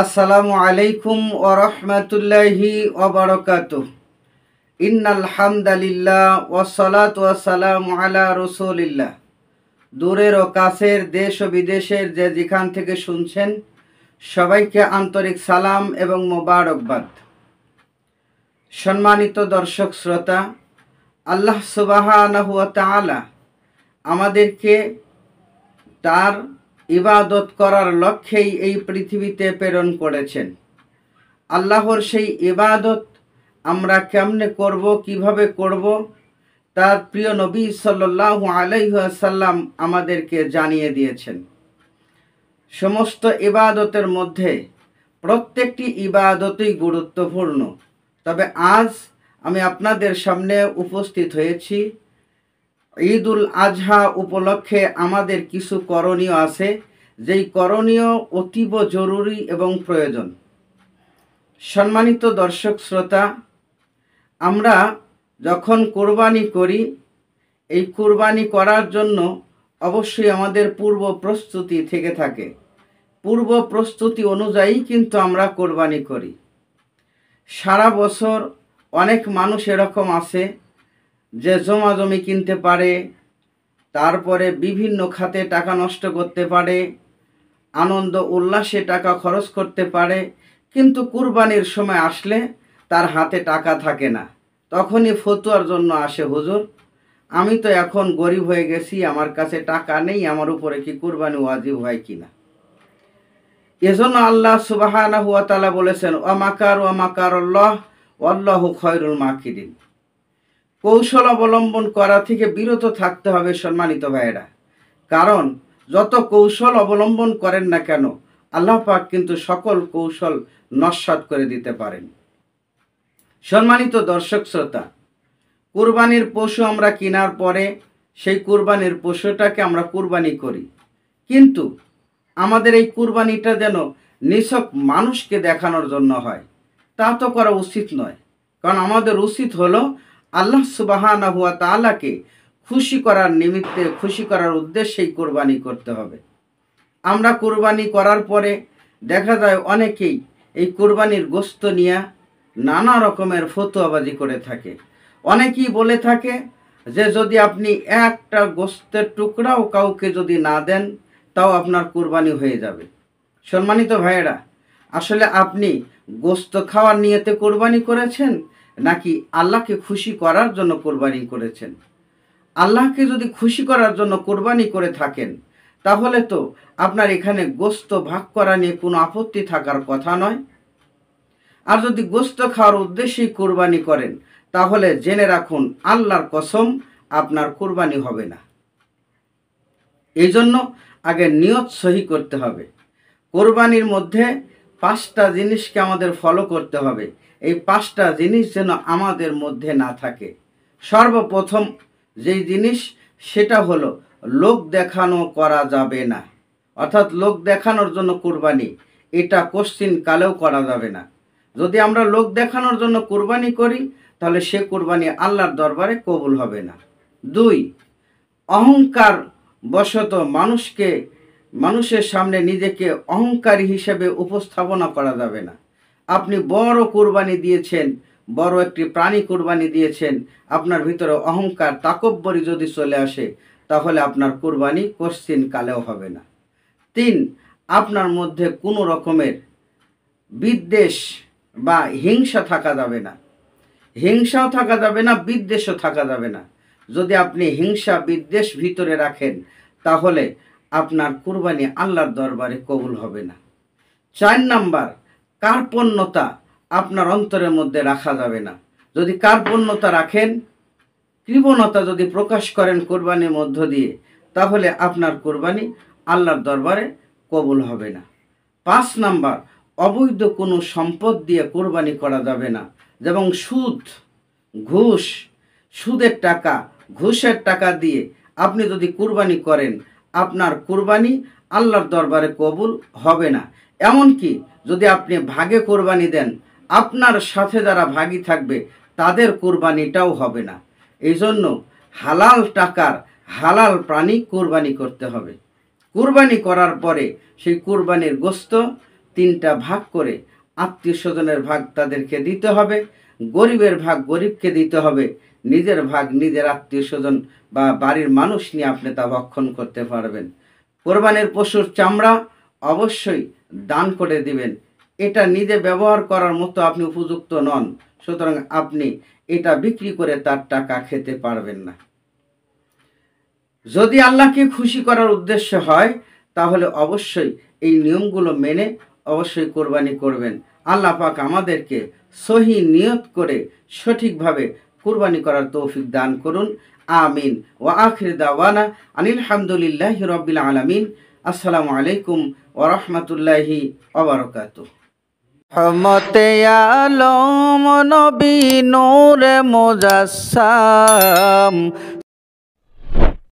আসসালামু আলাইকুম ওয়া রাহমাতুল্লাহি ওয়া বারাকাতুহু। ইন্নাল হামদালিল্লাহ ওয়াস সালাতু ওয়াস সালামু আলা রাসূলিল্লাহ। দূরের ও কাছের, দেশ ও বিদেশের যে যেখান থেকে শুনছেন সবাইকে আন্তরিক সালাম এবং মোবারকবাদ। সম্মানিত দর্শক শ্রোতা, আল্লাহ সুবহানাহু ওয়া তাআলা আমাদেরকে তার ইবাদত করার লক্ষ্যেই এই পৃথিবীতে প্রেরণ করেছেন। আল্লাহর সেই ইবাদত আমরা কেমনে করব, কিভাবে করব, তার প্রিয় নবী সাল্লাল্লাহু আলাইহি ওয়াসাল্লাম আমাদেরকে জানিয়ে দিয়েছেন। সমস্ত ইবাদতের মধ্যে প্রত্যেকটি ইবাদতই গুরুত্বপূর্ণ। তবে আজ আমি আপনাদের সামনে উপস্থিত হয়েছি ঈদুল আজহা উপলক্ষে আমাদের কিছু করণীয় আছে, যেই করণীয় অতীব জরুরি এবং প্রয়োজন। সম্মানিত দর্শক শ্রোতা, আমরা যখন কোরবানি করি, এই কোরবানি করার জন্য অবশ্যই আমাদের পূর্ব প্রস্তুতি থেকে থাকে। পূর্ব প্রস্তুতি অনুযায়ী কিন্তু আমরা কোরবানি করি। সারা বছর অনেক মানুষ এরকম আছে যে জমি কিনতে পারে, তারপরে বিভিন্ন খাতে টাকা নষ্ট করতে পারে, আনন্দ উল্লাসে টাকা খরচ করতে পারে, কিন্তু কুরবানির সময় আসলে তার হাতে টাকা থাকে না। তখনই ফতুয়ার জন্য আসে, হুজুর আমি তো এখন গরিব হয়ে গেছি, আমার কাছে টাকা নেই, আমার উপরে কি কুরবানি ওয়াজিব হয় কিনা। এজন্য আল্লাহ সুবহানাহু ওয়া তাআলা বলেছেন, ওয়া মাকারুল্লাহ ওয়াল্লাহু খায়রুল মাকিরিন। কৌশল অবলম্বন করা থেকে বিরত থাকতে হবে সম্মানিত ভাইয়েরা। কারণ যত কৌশল অবলম্বন করেন না কেন, আল্লাহ পাক কিন্তু সকল কৌশল নস্যাৎ করে দিতে পারেন। সম্মানিত দর্শক শ্রোতা, কুরবানির পশু আমরা কেনার পরে সেই কুরবানির পশুটাকে আমরা কুরবানি করি, কিন্তু আমাদের এই কুরবানিটা যেন নিছক মানুষকে দেখানোর জন্য হয়, তা তো করা উচিত নয়। কারণ আমাদের উচিত হলো আল্লাহ সুবহানাহু ওয়া তাআলাকে খুশি করার নিমিত্তে, খুশি করার উদ্দেশ্যেই কোরবানি করতে হবে। আমরা কোরবানি করার পরে দেখা যায় অনেকেই এই কোরবানির গোশত নিয়ে নানা রকমের ফতোয়াবাজি করে থাকে। অনেকেই বলে থাকে যে যদি আপনি একটা গোশতের টুকরাও কাউকে যদি না দেন, তাও আপনার কোরবানি হয়ে যাবে। সম্মানিত ভাইয়েরা, আসলে আপনি গোশত খাওয়ার নিয়তে কোরবানি করেছেন নাকি আল্লাহকে খুশি করার জন্য কোরবানি করেছেন? আল্লাহকে যদি খুশি করার জন্য কোরবানি করে থাকেন, তাহলে তো আপনার এখানে গোশত ভাগ করা নিয়ে কোনো আপত্তি থাকার কথা নয়। আর যদি গোশত খাওয়ার উদ্দেশ্যেই কোরবানি করেন, তাহলে জেনে রাখুন আল্লাহর কসম আপনার কোরবানি হবে না। এই জন্য আগে নিয়ত সহি করতে হবে। কোরবানির মধ্যে 5টা জিনিসকে আমাদের ফলো করতে হবে। এই 5টা জিনিস যেন আমাদের মধ্যে না থাকে। সর্বপ্রথম যেই জিনিস, সেটা হলো লোক দেখানো করা যাবে না। অর্থাৎ লোক দেখানোর জন্য কোরবানি, এটা কোশ্চিন কালেও করা যাবে না। যদি আমরা লোক দেখানোর জন্য কোরবানি করি, তাহলে সে কোরবানি আল্লাহর দরবারে কবুল হবে না। 2, অহংকার বশত মানুষের সামনে নিজেকে অহংকারী হিসেবে উপস্থাপনা করা যাবে না। আপনি বড় কোরবানি দিয়েছেন, বড় একটি প্রাণী কোরবানি দিয়েছেন, আপনার ভিতরে অহংকার তাকব্বরি যদি চলে আসে, তাহলে আপনার কোরবানি কোশ্চিন কালেও হবে না। 3, আপনার মধ্যে কোনো রকমের বিদ্বেষ বা হিংসা থাকা যাবে না। হিংসাও থাকা যাবে না, বিদ্বেষও থাকা যাবে না। যদি আপনি হিংসা বিদ্বেষ ভিতরে রাখেন, তাহলে আপনার কুরবানি আল্লাহর দরবারে কবুল হবে না। 4 নাম্বার, কার্পণ্যতা আপনার অন্তরের মধ্যে রাখা যাবে না। যদি কার্পণ্যতা রাখেন, কৃপণতা যদি প্রকাশ করেন কোরবানির মধ্য দিয়ে, তাহলে আপনার কোরবানি আল্লাহর দরবারে কবুল হবে না। 5 নাম্বার, অবৈধ কোনো সম্পদ দিয়ে কোরবানি করা যাবে না, যেমন সুদ, ঘুষ, সুদের টাকা, ঘুষের টাকা দিয়ে আপনি যদি কোরবানি করেন, আপনার কোরবানি আল্লাহর দরবারে কবুল হবে না। এমনকি যদি আপনি ভাগে কোরবানি দেন, আপনার সাথে যারা ভাগী থাকবে তাদের কোরবানিটাও হবে না। এই জন্য হালাল টাকার হালাল প্রাণী কোরবানি করতে হবে। কুরবানি করার পরে সেই কুরবানির গোশত তিনটা ভাগ করে আত্মীয় স্বজনের ভাগ তাদেরকে দিতে হবে, গরিবের ভাগ গরিবকে দিতে হবে, নিজের ভাগ নিজের আত্মীয় স্বজন বা বাড়ির মানুষ নিয়ে আপনি তা ভক্ষণ করতে পারবেন। কোরবানির পশুর চামড়া অবশ্যই দান করে দিবেন। এটা নিজে ব্যবহার করার মতো আপনি উপযুক্ত নন, সুতরাং আপনি এটা বিক্রি করে তার টাকা খেতে পারবেন না। যদি আল্লাহকে খুশি করার উদ্দেশ্য হয় তাহলে অবশ্যই এই নিয়মগুলো মেনে অবশ্যই কোরবানি করবেন। আল্লাহ পাক আমাদেরকে সহি নিয়ত করে সঠিকভাবে কোরবানি করার তৌফিক দান করুন। আমিন। ওয়া আখির দাওয়ানা আনিল হামদুলিল্লাহি রাব্বিল আলামিন। আসসালামু আলাইকুম ওয়া রাহমাতুল্লাহি ওয়া বারাকাতুহু। রহমতে আলম নবী নূরে মুজাসসাম